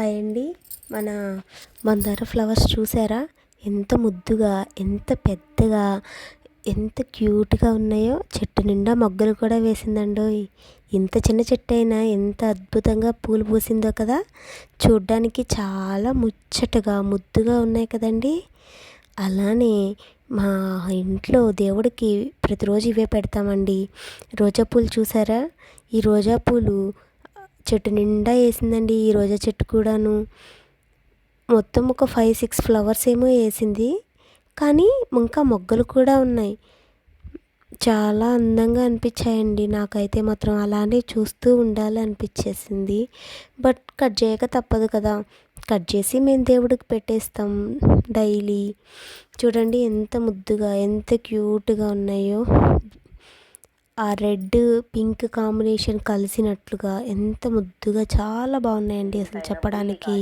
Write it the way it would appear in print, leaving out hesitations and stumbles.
Hi అండి. మన మందార ఫ్లవర్స్ చూసారా? ఎంత ముద్దుగా, ఎంత పెద్దగా, ఎంత క్యూట్గా ఉన్నాయో. చెట్టు నిండా మొగ్గలు కూడా వేసిందండోయ్. ఇంత చిన్న చెట్టు అయినా ఎంత అద్భుతంగా పూలు పూసిందో కదా. చూడ్డానికి చాలా ముచ్చటగా ముద్దుగా ఉన్నాయి కదండి. అలానే మా ఇంట్లో దేవుడికి ప్రతిరోజు ఇవే పెడతామండి. రోజా పూలు చూసారా? ఈ రోజా పూలు చెట్టు నిండా వేసిందండి. ఈ రోజా చెట్టు కూడాను మొత్తం ఒక 5-6 ఫ్లవర్స్ ఏమో వేసింది, కానీ ఇంకా మొగ్గలు కూడా ఉన్నాయి. చాలా అందంగా అనిపించాయండి. నాకైతే మాత్రం అలానే చూస్తూ ఉండాలి అనిపించేసింది. బట్ కట్ చేయక తప్పదు కదా. కట్ చేసి మేము దేవుడికి పెట్టేస్తాం డైలీ. చూడండి ఎంత ముద్దుగా, ఎంత క్యూట్గా ఉన్నాయో. ఆ రెడ్ పింక్ కాంబినేషన్ కలిసినట్లుగా ఎంత ముద్దుగా, చాలా బాగున్నాయండి అసలు చెప్పడానికి.